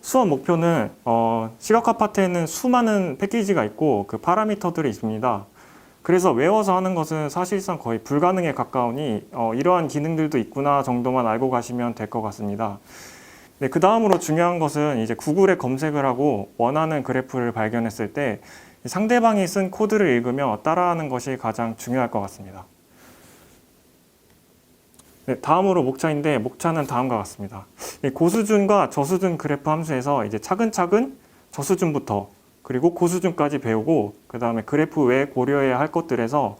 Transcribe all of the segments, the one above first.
수업 목표는 시각화 파트에는 수많은 패키지가 있고 그 파라미터들이 있습니다. 그래서 외워서 하는 것은 사실상 거의 불가능에 가까우니 이러한 기능들도 있구나 정도만 알고 가시면 될 것 같습니다. 네, 그 다음으로 중요한 것은 이제 구글에 검색을 하고 원하는 그래프를 발견했을 때 상대방이 쓴 코드를 읽으며 따라하는 것이 가장 중요할 것 같습니다. 네, 다음으로 목차인데 목차는 다음과 같습니다. 고수준과 저수준 그래프 함수에서 이제 차근차근 저수준부터 그리고 고수준까지 배우고 그 다음에 그래프 외에 고려해야 할 것들에서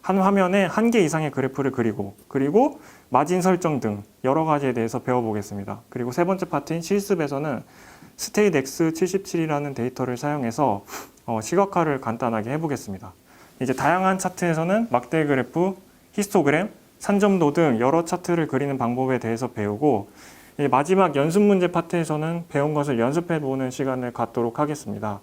한 화면에 1개 이상의 그래프를 그리고 마진 설정 등 여러 가지에 대해서 배워보겠습니다. 그리고 세 번째 파트인 실습에서는 스테이트 X77이라는 데이터를 사용해서 시각화를 간단하게 해보겠습니다. 이제 다양한 차트에서는 막대 그래프, 히스토그램, 산점도 등 여러 차트를 그리는 방법에 대해서 배우고 마지막 연습 문제 파트에서는 배운 것을 연습해보는 시간을 갖도록 하겠습니다.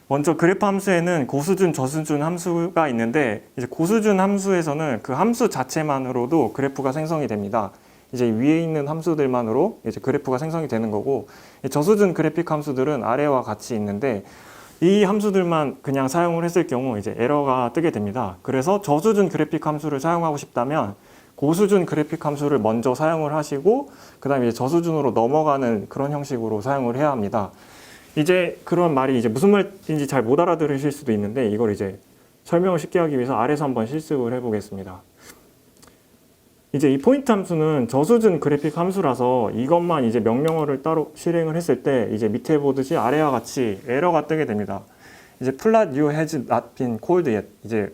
먼저 그래프 함수에는 고수준, 저수준 함수가 있는데 이제 고수준 함수에서는 그 함수 자체만으로도 그래프가 생성이 됩니다. 이제 위에 있는 함수들만으로 이제 그래프가 생성이 되는 거고 저수준 그래픽 함수들은 아래와 같이 있는데 이 함수들만 그냥 사용을 했을 경우 이제 에러가 뜨게 됩니다. 그래서 저수준 그래픽 함수를 사용하고 싶다면 고수준 그래픽 함수를 먼저 사용을 하시고 그 다음에 저수준으로 넘어가는 그런 형식으로 사용을 해야 합니다. 이제 그런 말이 이제 무슨 말인지 잘 못 알아들으실 수도 있는데 이걸 이제 설명을 쉽게 하기 위해서 아래서 한번 실습을 해보겠습니다. 이제 이 포인트 함수는 저수준 그래픽 함수라서 이것만 이제 명령어를 따로 실행을 했을 때 이제 밑에 보듯이 아래와 같이 에러가 뜨게 됩니다. 이제 plot you has not been called yet. 이제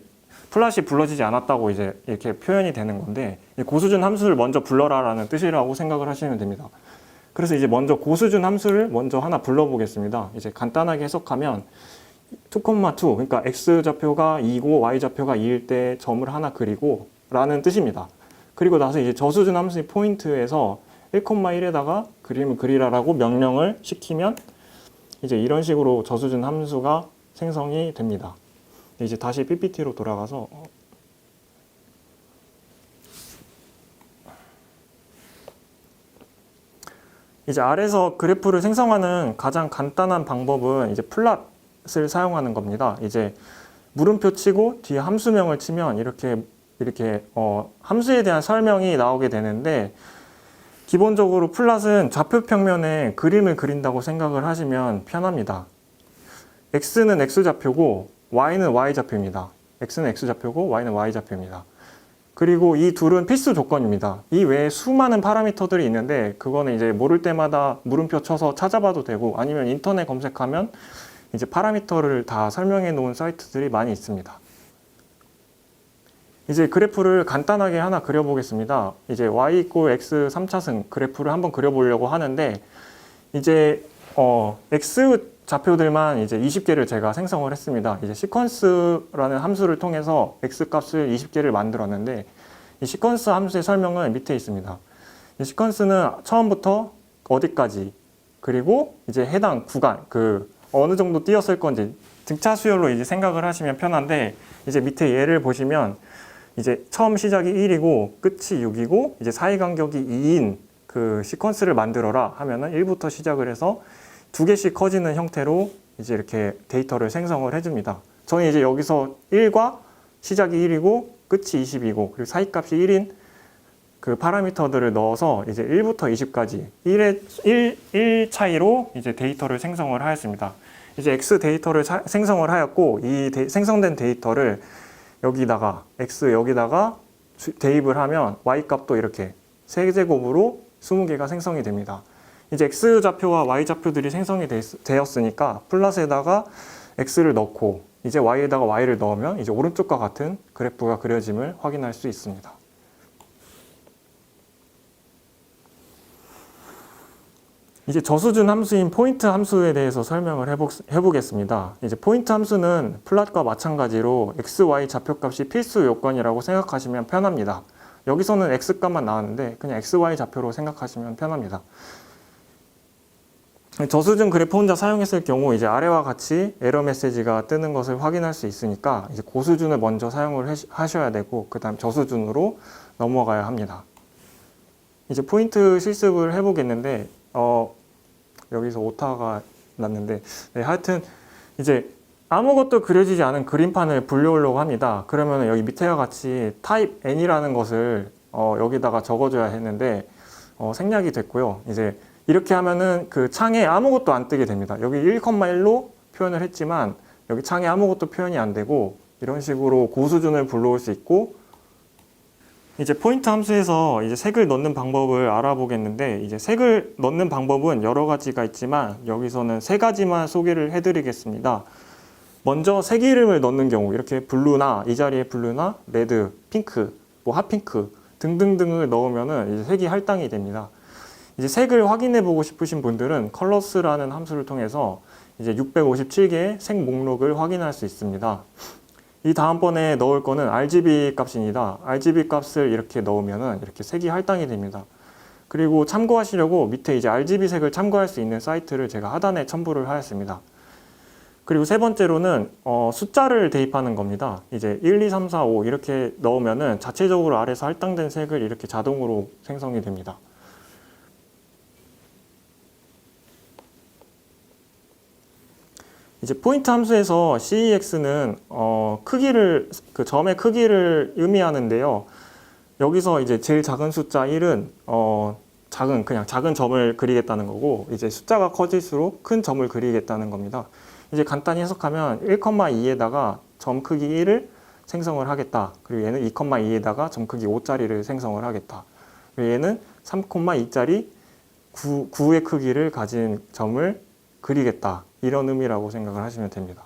플랫이 불러지지 않았다고 이제 이렇게 표현이 되는 건데 고수준 함수를 먼저 불러라라는 뜻이라고 생각을 하시면 됩니다. 그래서 이제 먼저 고수준 함수를 먼저 하나 불러보겠습니다. 이제 간단하게 해석하면 2,2 그러니까 x좌표가 2고 y좌표가 2일 때 점을 하나 그리고 라는 뜻입니다. 그리고 나서 이제 저수준 함수의 포인트에서 1,1에다가 그림을 그리라라고 명령을 시키면 이제 이런 식으로 저수준 함수가 생성이 됩니다. 이제 다시 PPT로 돌아가서 이제 아래서 그래프를 생성하는 가장 간단한 방법은 이제 플랫을 사용하는 겁니다. 이제 물음표 치고 뒤에 함수명을 치면 이렇게 함수에 대한 설명이 나오게 되는데 기본적으로 플랫은 좌표 평면에 그림을 그린다고 생각을 하시면 편합니다. x는 x좌표고 y는 y좌표입니다. x는 x좌표고 y는 y좌표입니다. 그리고 이 둘은 필수 조건입니다. 이 외에 수많은 파라미터들이 있는데 그거는 이제 모를 때마다 물음표 쳐서 찾아봐도 되고 아니면 인터넷 검색하면 이제 파라미터를 다 설명해 놓은 사이트들이 많이 있습니다. 이제 그래프를 간단하게 하나 그려보겠습니다. 이제 y = x 3차승 그래프를 한번 그려보려고 하는데 이제 x 좌표들만 이제 20개를 제가 생성을 했습니다. 이제 시퀀스라는 함수를 통해서 x 값을 20개를 만들었는데 이 시퀀스 함수의 설명은 밑에 있습니다. 이 시퀀스는 처음부터 어디까지 그리고 이제 해당 구간 어느 정도 띄었을 건지 등차 수열로 이제 생각을 하시면 편한데 이제 밑에 예를 보시면 이제 처음 시작이 1이고 끝이 6이고 이제 사이 간격이 2인 그 시퀀스를 만들어라 하면은 1부터 시작을 해서 2개씩 커지는 형태로 이제 이렇게 데이터를 생성을 해줍니다. 저는 이제 여기서 1과 시작이 1이고 끝이 20이고 그리고 사이 값이 1인 그 파라미터들을 넣어서 이제 1부터 20까지 1 차이로 이제 데이터를 생성을 하였습니다. 이제 x 데이터를 생성을 하였고 이 생성된 데이터를 여기다가 x 여기다가 대입을 하면 y 값도 이렇게 세제곱으로 20개가 생성이 됩니다. 이제 x좌표와 y좌표들이 생성이 되었으니까 플랫에다가 x를 넣고 이제 y에다가 y를 넣으면 이제 오른쪽과 같은 그래프가 그려짐을 확인할 수 있습니다. 이제 저수준 함수인 포인트 함수에 대해서 설명을 해보겠습니다. 이제 포인트 함수는 플랫과 마찬가지로 x, y 좌표값이 필수 요건이라고 생각하시면 편합니다. 여기서는 x값만 나왔는데 그냥 x, y 좌표로 생각하시면 편합니다. 저수준 그래프 혼자 사용했을 경우 이제 아래와 같이 에러 메시지가 뜨는 것을 확인할 수 있으니까 이제 고수준을 먼저 사용을 하셔야 되고 그 다음 저수준으로 넘어가야 합니다. 이제 포인트 실습을 해보겠는데 여기서 오타가 났는데, 네, 하여튼 이제 아무것도 그려지지 않은 그림판을 불려오려고 합니다. 그러면 여기 밑에와 같이 type n이라는 것을 여기다가 적어줘야 했는데 생략이 됐고요. 이제 이렇게 하면은 그 창에 아무것도 안 뜨게 됩니다. 여기 1,1로 표현을 했지만 여기 창에 아무것도 표현이 안 되고 이런 식으로 고수준을 불러올 수 있고, 이제 포인트 함수에서 이제 색을 넣는 방법을 알아보겠는데, 이제 색을 넣는 방법은 여러 가지가 있지만 여기서는 세 가지만 소개를 해드리겠습니다. 먼저 색 이름을 넣는 경우, 이렇게 블루나 이 자리에 블루나 레드, 핑크, 뭐 핫핑크 등등등을 넣으면은 이제 색이 할당이 됩니다. 이제 색을 확인해 보고 싶으신 분들은 컬러스라는 함수를 통해서 이제 657개의 색 목록을 확인할 수 있습니다. 이 다음번에 넣을 거는 RGB 값입니다. RGB 값을 이렇게 넣으면은 이렇게 색이 할당이 됩니다. 그리고 참고하시려고 밑에 이제 RGB 색을 참고할 수 있는 사이트를 제가 하단에 첨부를 하였습니다. 그리고 세 번째로는 숫자를 대입하는 겁니다. 이제 1, 2, 3, 4, 5 이렇게 넣으면은 자체적으로 아래서 할당된 색을 이렇게 자동으로 생성이 됩니다. 이제 포인트 함수에서 CEX는 크기를, 그 점의 크기를 의미하는데요. 여기서 이제 제일 작은 숫자 1은 그냥 작은 점을 그리겠다는 거고, 이제 숫자가 커질수록 큰 점을 그리겠다는 겁니다. 이제 간단히 해석하면 1,2에다가 점 크기 1을 생성을 하겠다. 그리고 얘는 2,2에다가 점 크기 5짜리를 생성을 하겠다. 그리고 얘는 3,2짜리 9의 크기를 가진 점을 그리겠다. 이런 의미라고 생각을 하시면 됩니다.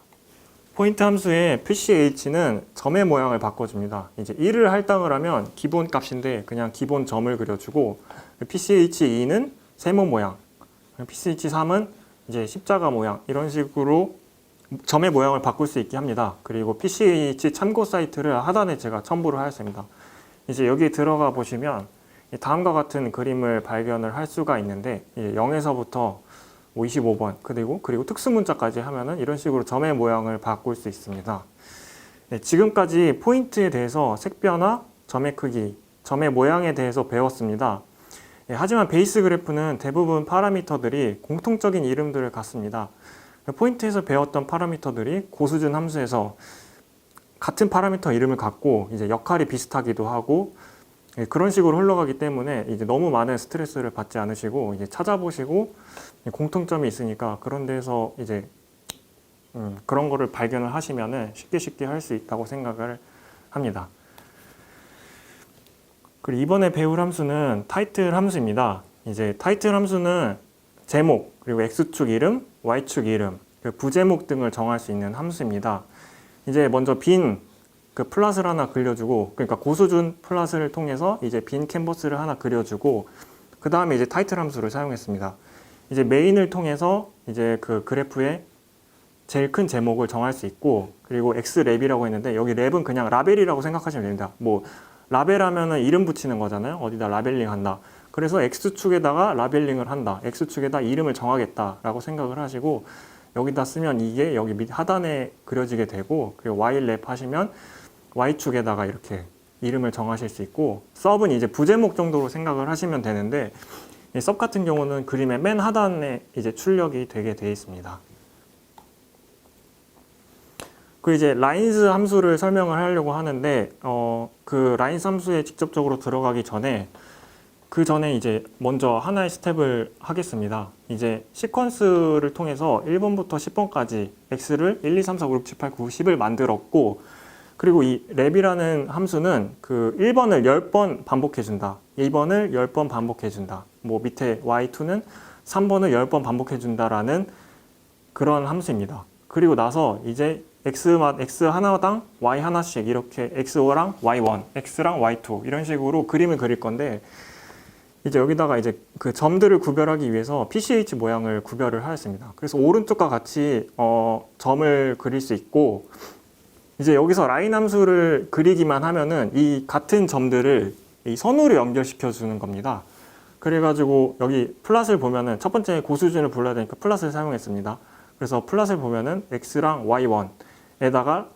포인트 함수의 PCH는 점의 모양을 바꿔줍니다. 이제 1을 할당을 하면 기본 값인데 그냥 기본 점을 그려주고, PCH2는 세모 모양, PCH3은 이제 십자가 모양, 이런 식으로 점의 모양을 바꿀 수 있게 합니다. 그리고 PCH 참고 사이트를 하단에 제가 첨부를 하였습니다. 이제 여기 들어가 보시면 다음과 같은 그림을 발견을 할 수가 있는데, 0에서부터 25번 그리고 특수문자까지 하면은 이런 식으로 점의 모양을 바꿀 수 있습니다. 네, 지금까지 포인트에 대해서 색 변화, 점의 크기, 점의 모양에 대해서 배웠습니다. 하지만 베이스 그래프는 대부분 파라미터들이 공통적인 이름들을 갖습니다. 포인트에서 배웠던 파라미터들이 고수준 함수에서 같은 파라미터 이름을 갖고 이제 역할이 비슷하기도 하고, 그런 식으로 흘러가기 때문에 이제 너무 많은 스트레스를 받지 않으시고 이제 찾아보시고 공통점이 있으니까 그런 데서 이제 그런 거를 발견을 하시면은 쉽게 할 수 있다고 생각을 합니다. 그리고 이번에 배울 함수는 타이틀 함수입니다. 이제 타이틀 함수는 제목, 그리고 X축 이름, Y축 이름, 부제목 등을 정할 수 있는 함수입니다. 이제 먼저 빈 플랫을 하나 그려주고, 그러니까 고수준 플랫을 통해서 이제 빈 캔버스를 하나 그려주고, 그 다음에 이제 타이틀 함수를 사용했습니다. 이제 메인을 통해서 이제 그 그래프의 제일 큰 제목을 정할 수 있고, 그리고 X랩이라고 했는데 여기 랩은 그냥 라벨이라고 생각하시면 됩니다. 뭐 라벨 하면은 이름 붙이는 거잖아요. 어디다 라벨링 한다. 그래서 X축에다가 라벨링을 한다. X축에다 이름을 정하겠다라고 생각을 하시고, 여기다 쓰면 이게 여기 밑 하단에 그려지게 되고, 그리고 Y랩 하시면 Y축에다가 이렇게 이름을 정하실 수 있고, 서브는 이제 부제목 정도로 생각을 하시면 되는데, 이 서브 같은 경우는 그림의 맨 하단에 이제 출력이 되게 되어 있습니다. 그 이제 라인스 함수를 설명을 하려고 하는데, 그 라인스 함수에 직접적으로 들어가기 전에 그 전에 이제 먼저 하나의 스텝을 하겠습니다. 이제 시퀀스를 통해서 1번부터 10번까지 X를 1, 2, 3, 4, 5, 6, 7, 8, 9, 10을 만들었고, 그리고 이 랩이라는 함수는 그 1번을 10번 반복해준다. 2번을 10번 반복해준다. 뭐 밑에 Y2는 3번을 10번 반복해준다라는 그런 함수입니다. 그리고 나서 이제 X 하나당 Y 하나씩 이렇게 X5랑 Y1, X랑 Y2 이런 식으로 그림을 그릴 건데, 이제 여기다가 이제 그 점들을 구별하기 위해서 PCH 모양을 구별을 하였습니다. 그래서 오른쪽과 같이 점을 그릴 수 있고, 이제 여기서 라인 함수를 그리기만 하면은 이 같은 점들을 이 선으로 연결시켜 주는 겁니다. 그래가지고 여기 플랫을 보면은 첫 번째 고수준을 불러야 되니까 플랫을 사용했습니다. 그래서 플랫을 보면은 X랑 Y1에다가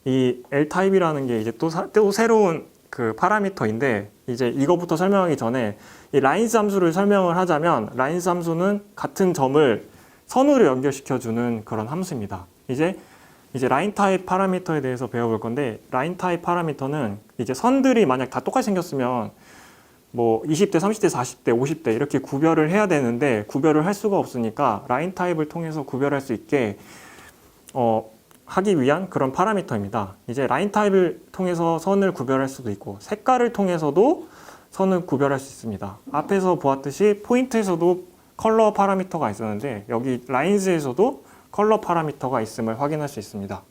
이 L타입이라는 게 이제 또 새로운 그 파라미터인데 이제 이거부터 설명하기 전에 이 라인스 함수를 설명을 하자면 라인스 함수는 같은 점을 선으로 연결시켜주는 그런 함수입니다. 이제 라인 타입 파라미터에 대해서 배워볼 건데 라인 타입 파라미터는 이제 선들이 만약 다 똑같이 생겼으면 뭐 20대, 30대, 40대, 50대 이렇게 구별을 해야 되는데 구별을 할 수가 없으니까 라인 타입을 통해서 구별할 수 있게 하기 위한 그런 파라미터입니다. 이제 라인 타입을 통해서 선을 구별할 수도 있고 색깔을 통해서도 선을 구별할 수 있습니다. 앞에서 보았듯이 포인트에서도 컬러 파라미터가 있었는데 여기 라인즈에서도 컬러 파라미터가 있음을 확인할 수 있습니다.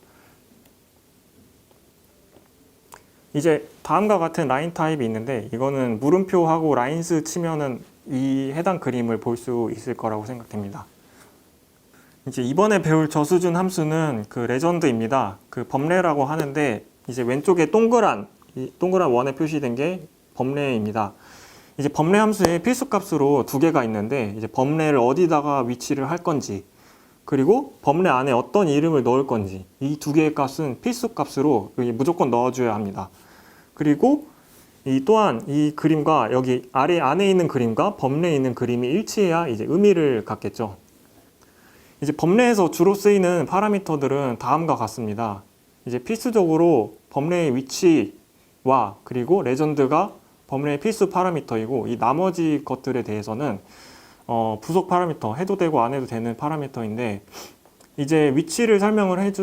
이제 다음과 같은 라인 타입이 있는데 이거는 물음표하고 라인스 치면은 이 해당 그림을 볼 수 있을 거라고 생각됩니다. 이제 이번에 배울 저수준 함수는 그 레전드입니다. 그 범례라고 하는데 이제 왼쪽에 동그란 원에 표시된 게 범례입니다. 이제 범례 함수의 필수값으로 두 개가 있는데 이제 범례를 어디다가 위치를 할 건지 그리고 범례 안에 어떤 이름을 넣을 건지 이 두 개의 값은 필수값으로 무조건 넣어줘야 합니다. 그리고 또한 이 그림과 여기 아래 안에 있는 그림과 범례에 있는 그림이 일치해야 이제 의미를 갖겠죠. 이제 범례에서 주로 쓰이는 파라미터들은 다음과 같습니다. 이제 필수적으로 범례의 위치와 그리고 레전드가 범례의 필수 파라미터이고 이 나머지 것들에 대해서는 부속 파라미터, 해도 되고 안 해도 되는 파라미터인데 이제 위치를 설명을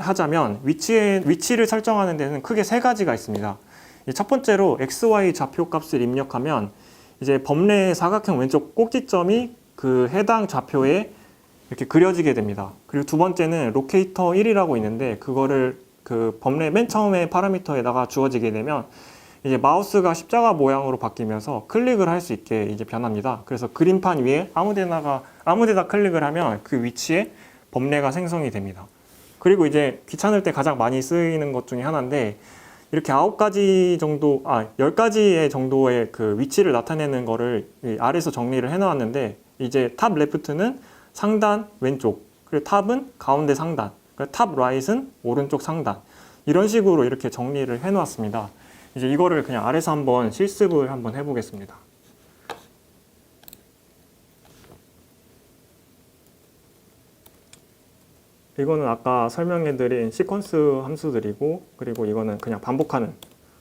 하자면 위치를 설정하는 데는 크게 세 가지가 있습니다. 첫 번째로 XY 좌표 값을 입력하면 이제 범례의 사각형 왼쪽 꼭지점이 그 해당 좌표에 이렇게 그려지게 됩니다. 그리고 두 번째는 로케이터 1이라고 있는데 그거를 그 범례 맨 처음에 파라미터에다가 주어지게 되면 이제 마우스가 십자가 모양으로 바뀌면서 클릭을 할 수 있게 이제 변합니다. 그래서 그림판 위에 아무데나 클릭을 하면 그 위치에 범례가 생성이 됩니다. 그리고 이제 귀찮을 때 가장 많이 쓰이는 것 중에 하나인데 이렇게 10가지의 정도의 그 위치를 나타내는 거를 아래에서 정리를 해 놓았는데 이제 탑 레프트는 상단 왼쪽, 그리고 탑은 가운데 상단, 탑 라잇은 오른쪽 상단 이런 식으로 이렇게 정리를 해 놓았습니다. 이제 이거를 그냥 아래서 한번 실습을 한번 해보겠습니다. 이거는 아까 설명해드린 시퀀스 함수들이고 그리고 이거는 그냥 반복하는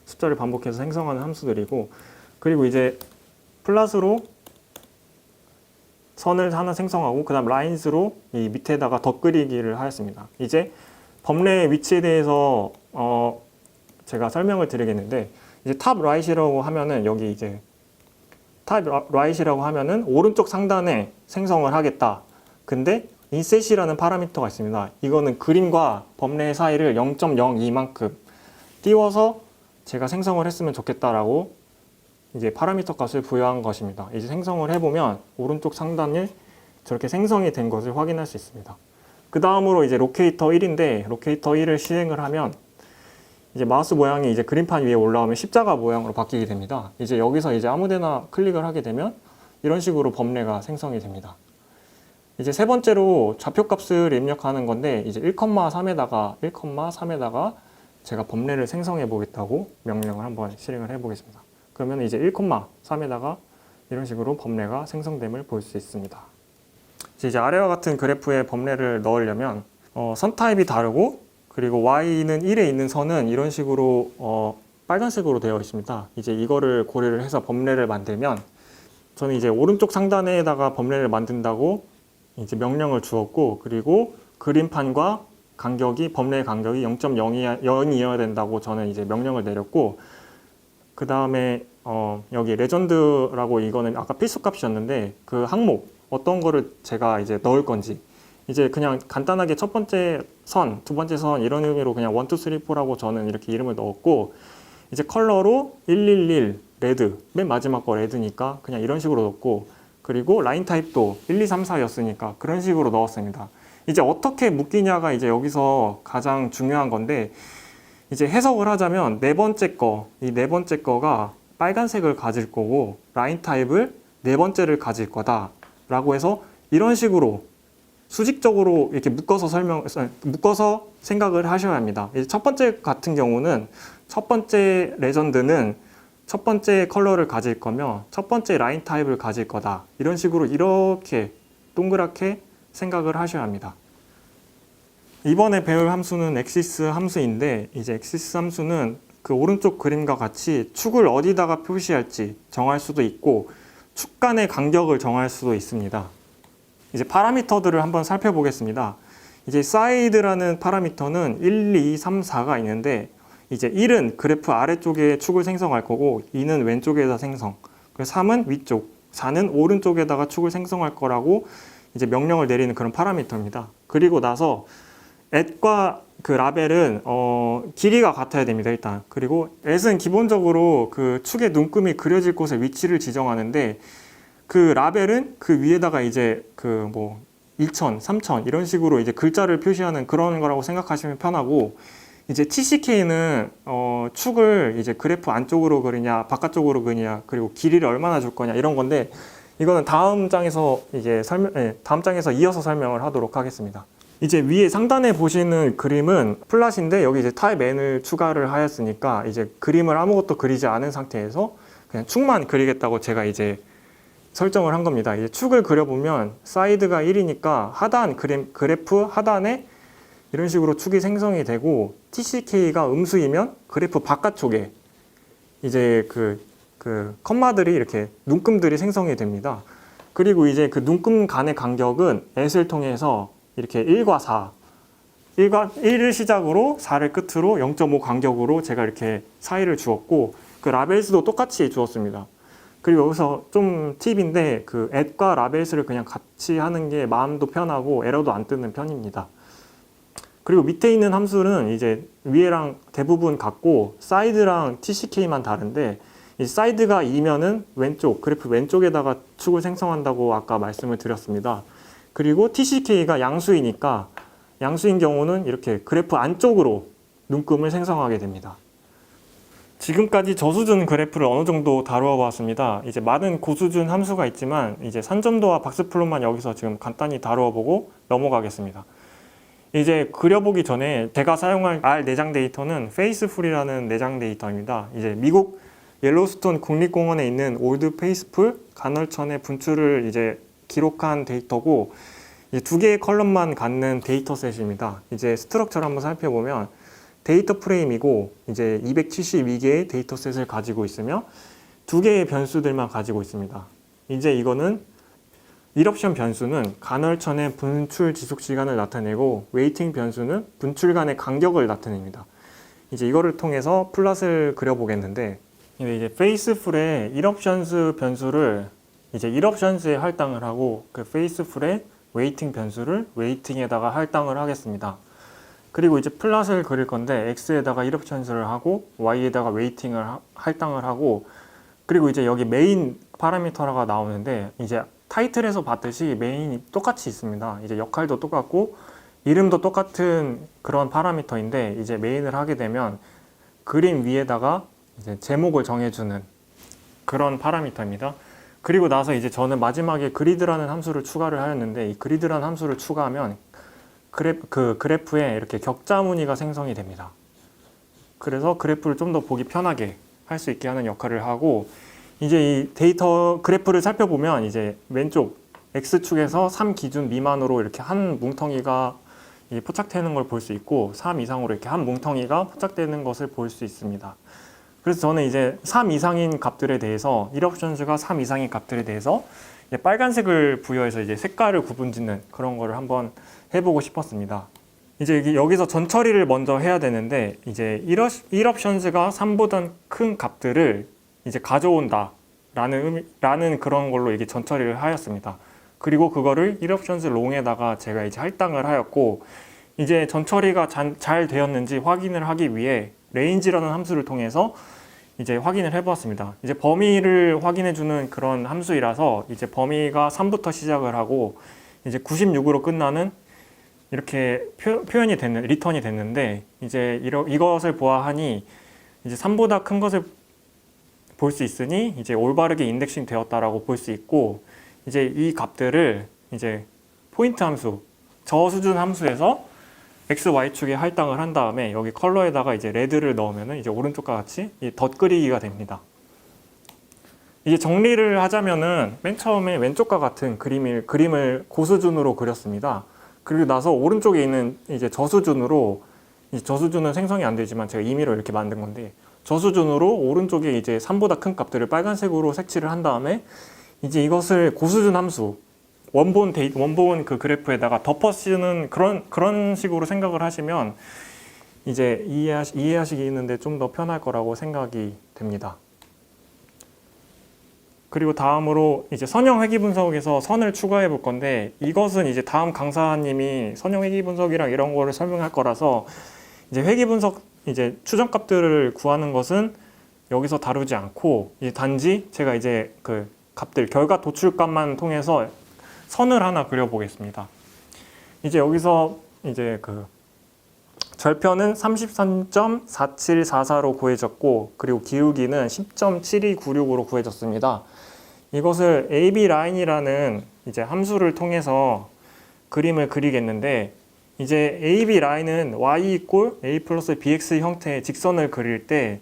숫자를 반복해서 생성하는 함수들이고 그리고 이제 플랫으로 선을 하나 생성하고 그 다음 라인스로 이 밑에다가 덧그리기를 하였습니다. 이제 범례의 위치에 대해서 제가 설명을 드리겠는데 이제 탑 라잇이라고 하면은 여기 이제 탑 라잇이라고 하면은 오른쪽 상단에 생성을 하겠다. 근데 인셋이라는 파라미터가 있습니다. 이거는 그림과 범례 사이를 0.02만큼 띄워서 제가 생성을 했으면 좋겠다라고 이제 파라미터 값을 부여한 것입니다. 이제 생성을 해보면 오른쪽 상단에 저렇게 생성이 된 것을 확인할 수 있습니다. 그 다음으로 이제 로케이터 1인데 로케이터 1을 실행을 하면 이제 마우스 모양이 이제 그림판 위에 올라오면 십자가 모양으로 바뀌게 됩니다. 이제 여기서 이제 아무데나 클릭을 하게 되면 이런 식으로 범례가 생성이 됩니다. 이제 세 번째로 좌표값을 입력하는 건데 이제 1,3에다가 제가 범례를 생성해 보겠다고 명령을 한번 실행을 해 보겠습니다. 그러면 이제 1,3에다가 이런 식으로 범례가 생성됨을 볼 수 있습니다. 이제 아래와 같은 그래프에 범례를 넣으려면 선 타입이 다르고 그리고 Y는 1에 있는 선은 이런 식으로 빨간색으로 되어 있습니다. 이제 이거를 고려를 해서 범례를 만들면 저는 이제 오른쪽 상단에다가 범례를 만든다고 이제 명령을 주었고 그리고 그림판과 범례 간격이 0.0이어야 된다고 저는 이제 명령을 내렸고 그 다음에 여기 레전드라고 이거는 아까 필수값이었는데 그 항목 어떤 거를 제가 이제 넣을 건지 이제 그냥 간단하게 첫 번째 선, 두 번째 선 이런 의미로 그냥 1, 2, 3, 4라고 저는 이렇게 이름을 넣었고 이제 컬러로 111 레드 맨 마지막 거 레드니까 그냥 이런 식으로 넣었고 그리고 라인 타입도 1, 2, 3, 4였으니까 그런 식으로 넣었습니다. 이제 어떻게 묶이냐가 이제 여기서 가장 중요한 건데 이제 해석을 하자면 네 번째 거가 빨간색을 가질 거고 라인 타입을 네 번째를 가질 거다 라고 해서 이런 식으로 수직적으로 이렇게 묶어서 생각을 하셔야 합니다. 이제 첫 번째 같은 경우는 첫 번째 레전드는 첫 번째 컬러를 가질 거며 첫 번째 라인 타입을 가질 거다. 이런 식으로 이렇게 동그랗게 생각을 하셔야 합니다. 이번에 배울 함수는 엑시스 함수인데 이제 엑시스 함수는 그 오른쪽 그림과 같이 축을 어디다가 표시할지 정할 수도 있고 축 간의 간격을 정할 수도 있습니다. 이제 파라미터들을 한번 살펴보겠습니다. 이제 사이드라는 파라미터는 1, 2, 3, 4가 있는데 이제 1은 그래프 아래쪽에 축을 생성할 거고 2는 왼쪽에다 생성, 그리고 3은 위쪽, 4는 오른쪽에다가 축을 생성할 거라고 이제 명령을 내리는 그런 파라미터입니다. 그리고 나서 at과 그 라벨은 길이가 같아야 됩니다. 일단. 그리고 at은 기본적으로 그 축의 눈금이 그려질 곳의 위치를 지정하는데 그 라벨은 그 위에다가 이제 그 뭐 1000, 3000 이런 식으로 이제 글자를 표시하는 그런 거라고 생각하시면 편하고 이제 TCK는 축을 이제 그래프 안쪽으로 그리냐 바깥쪽으로 그리냐 그리고 길이를 얼마나 줄 거냐 이런 건데 이거는 다음 장에서 이제 다음 장에서 이어서 설명을 하도록 하겠습니다. 이제 위에 상단에 보시는 그림은 플랫인데 여기 이제 타입 n을 추가를 하였으니까 이제 그림을 아무것도 그리지 않은 상태에서 그냥 축만 그리겠다고 제가 이제 설정을 한 겁니다. 이제 축을 그려보면 사이드가 1이니까 하단 그래프 하단에 이런 식으로 축이 생성이 되고 TCK가 음수이면 그래프 바깥쪽에 이제 그 컴마들이 이렇게 눈금들이 생성이 됩니다. 그리고 이제 그 눈금 간의 간격은 at을 통해서 이렇게 1과 4, 1을 시작으로 4를 끝으로 0.5 간격으로 제가 이렇게 사이를 주었고 그 라벨스도 똑같이 주었습니다. 그리고 여기서 좀 팁인데 그 at과 라벨스를 그냥 같이 하는 게 마음도 편하고 에러도 안 뜨는 편입니다. 그리고 밑에 있는 함수는 이제 위에랑 대부분 같고 사이드랑 TCK만 다른데 이 사이드가 2면은 왼쪽, 그래프 왼쪽에다가 축을 생성한다고 아까 말씀을 드렸습니다. 그리고 TCK가 양수이니까 양수인 경우는 이렇게 그래프 안쪽으로 눈금을 생성하게 됩니다. 지금까지 저수준 그래프를 어느 정도 다루어 봤습니다. 이제 많은 고수준 함수가 있지만 이제 산점도와 박스플롯만 여기서 지금 간단히 다루어 보고 넘어가겠습니다. 이제 그려보기 전에 제가 사용할 R 내장 데이터는 페이스풀이라는 내장 데이터입니다. 이제 미국 옐로스톤 국립공원에 있는 올드 페이스풀 간헐천의 분출을 이제 기록한 데이터고 이제 두 개의 컬럼만 갖는 데이터셋입니다. 이제 스트럭처를 한번 살펴보면 데이터 프레임이고 이제 272개의 데이터셋을 가지고 있으며 두 개의 변수들만 가지고 있습니다. 이제 이거는 1옵션 변수는 간헐천의 분출 지속 시간을 나타내고 웨이팅 변수는 분출 간의 간격을 나타냅니다. 이제 이거를 통해서 플롯을 그려보겠는데 이제 페이스풀의 1옵션스 변수를 이제 1옵션스에 할당을 하고 그 페이스풀의 웨이팅 변수를 웨이팅에다가 할당을 하겠습니다. 그리고 이제 플롯을 그릴 건데 x에다가 1옵션스를 하고 y에다가 웨이팅을 할당을 하고 그리고 이제 여기 메인 파라미터가 나오는데 이제 타이틀에서 봤듯이 메인이 똑같이 있습니다. 이제 역할도 똑같고 이름도 똑같은 그런 파라미터인데 이제 메인을 하게 되면 그림 위에다가 이제 제목을 정해주는 그런 파라미터입니다. 그리고 나서 이제 저는 마지막에 그리드라는 함수를 추가를 하였는데 이 그리드라는 함수를 추가하면 그래프에 이렇게 격자 무늬가 생성이 됩니다. 그래서 그래프를 좀 더 보기 편하게 할 수 있게 하는 역할을 하고 이제 이 데이터 그래프를 살펴보면 이제 왼쪽 X축에서 3 기준 미만으로 이렇게 한 뭉텅이가 포착되는 걸 볼 수 있고 3 이상으로 이렇게 한 뭉텅이가 포착되는 것을 볼 수 있습니다. 그래서 저는 이제 3 이상인 값들에 대해서 1옵션스가 3 이상인 값들에 대해서 빨간색을 부여해서 이제 색깔을 구분짓는 그런 거를 한번 해보고 싶었습니다. 이제 여기서 전 처리를 먼저 해야 되는데 이제 1옵션스가 3보다 큰 값들을 이제 가져온다 라는 그런 걸로 이게 전 처리를 하였습니다. 그리고 그거를 1옵션스 롱에다가 제가 이제 할당을 하였고 이제 전 처리가 잘 되었는지 확인을 하기 위해 range라는 함수를 통해서 이제 확인을 해보았습니다. 이제 범위를 확인해주는 그런 함수이라서 이제 범위가 3부터 시작을 하고 이제 96으로 끝나는 이렇게 표현이 됐는 리턴이 됐는데 이제 이것을 보아하니 이제 3보다 큰 것을 볼 수 있으니 이제 올바르게 인덱싱 되었다라고 볼 수 있고 이제 이 값들을 이제 포인트 함수 저수준 함수에서 X, Y축에 할당을 한 다음에 여기 컬러에다가 이제 레드를 넣으면은 이제 오른쪽과 같이 이 덧 그리기가 됩니다. 이제 정리를 하자면은 맨 처음에 왼쪽과 같은 그림을 고수준으로 그렸습니다. 그리고 나서 오른쪽에 있는 이제 저수준으로, 이 저수준은 생성이 안 되지만 제가 임의로 이렇게 만든 건데, 저수준으로 오른쪽에 이제 3보다 큰 값들을 빨간색으로 색칠을 한 다음에 이제 이것을 고수준 함수, 원본 그 그래프에다가 덮어쓰는 그런 식으로 생각을 하시면 이제 이해하시기는데 좀 더 편할 거라고 생각이 됩니다. 그리고 다음으로 이제 선형 회귀 분석에서 선을 추가해 볼 건데, 이것은 이제 다음 강사님이 선형 회귀 분석이랑 이런 거를 설명할 거라서 이제 회귀 분석 이제 추정값들을 구하는 것은 여기서 다루지 않고, 이제 단지 제가 이제 그 값들 결과 도출값만 통해서 선을 하나 그려보겠습니다. 이제 여기서 이제 그 절편은 33.4744로 구해졌고, 그리고 기울기는 10.7296으로 구해졌습니다. 이것을 AB 라인이라는 이제 함수를 통해서 그림을 그리겠는데, 이제 AB 라인은 y = a 플러스 bx 형태의 직선을 그릴 때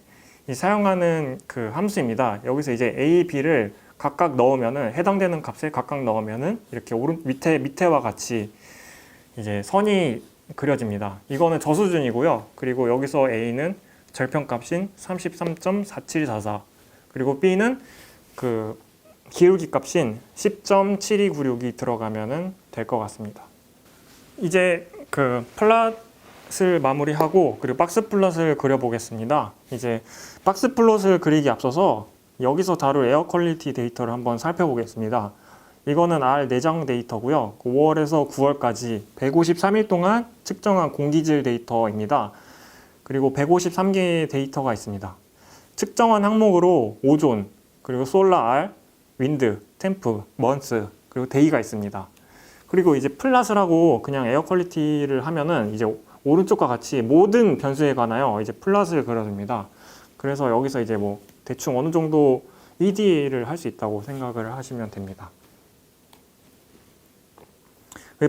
사용하는 그 함수입니다. 여기서 이제 a, b를 각각 넣으면은, 해당되는 값에 각각 넣으면은 이렇게 밑에와 같이 이제 선이 그려집니다. 이거는 저수준이고요. 그리고 여기서 a는 절편값인 33.4744, 그리고 b는 그 기울기 값인 10.7296이 들어가면은 될 것 같습니다. 이제 그 플롯을 마무리하고, 그리고 박스 플롯을 그려보겠습니다. 이제 박스 플롯을 그리기 앞서서 여기서 다룰 에어 퀄리티 데이터를 한번 살펴보겠습니다. 이거는 R 내장 데이터고요. 5월에서 9월까지 153일 동안 측정한 공기질 데이터입니다. 그리고 153개의 데이터가 있습니다. 측정한 항목으로 오존, 그리고 솔라 R, 윈드, 템프, 먼스, 그리고 데이가 있습니다. 그리고 이제 플롯을 하고 그냥 에어 퀄리티를 하면은 이제 오른쪽과 같이 모든 변수에 관하여 이제 플롯을 그려줍니다. 그래서 여기서 이제 뭐 대충 어느 정도 EDA를 할 수 있다고 생각을 하시면 됩니다.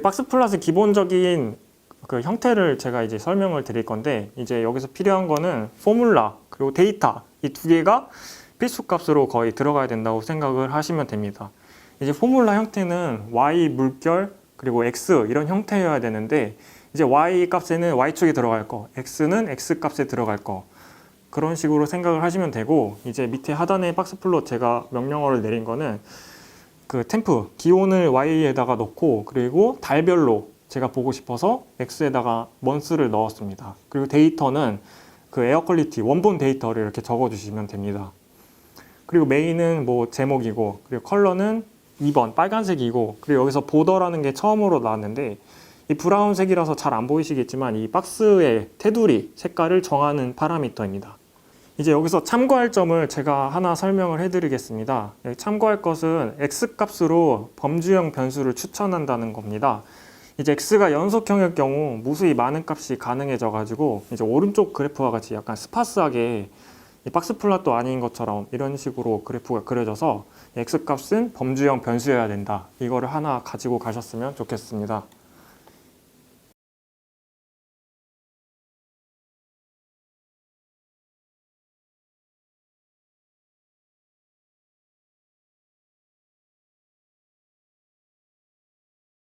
박스 플롯의 기본적인 그 형태를 제가 이제 설명을 드릴 건데, 이제 여기서 필요한 거는 포뮬라 그리고 데이터, 이 두 개가 필수 값으로 거의 들어가야 된다고 생각을 하시면 됩니다. 이제 포뮬라 형태는 y 물결 그리고 x 이런 형태여야 되는데, 이제 y 값에는 y축에 들어갈 거, x는 x 값에 들어갈 거, 그런 식으로 생각을 하시면 되고, 이제 밑에 하단에 박스 플롯 제가 명령어를 내린 거는 그 템프, 기온을 y에다가 넣고, 그리고 달별로 제가 보고 싶어서 x에다가 먼스를 넣었습니다. 그리고 데이터는 그 에어 퀄리티 원본 데이터를 이렇게 적어 주시면 됩니다. 그리고 메인은 뭐 제목이고, 그리고 컬러는 2번 빨간색이고, 그리고 여기서 보더라는 게 처음으로 나왔는데, 이 브라운색이라서 잘 안 보이시겠지만 이 박스의 테두리 색깔을 정하는 파라미터입니다. 이제 여기서 참고할 점을 제가 하나 설명을 해드리겠습니다. 참고할 것은 X값으로 범주형 변수를 추천한다는 겁니다. 이제 X가 연속형일 경우 무수히 많은 값이 가능해져 가지고, 이제 오른쪽 그래프와 같이 약간 스파스하게 이 박스 플롯도 아닌 것처럼 이런 식으로 그래프가 그려져서 X값은 범주형 변수여야 된다. 이거를 하나 가지고 가셨으면 좋겠습니다.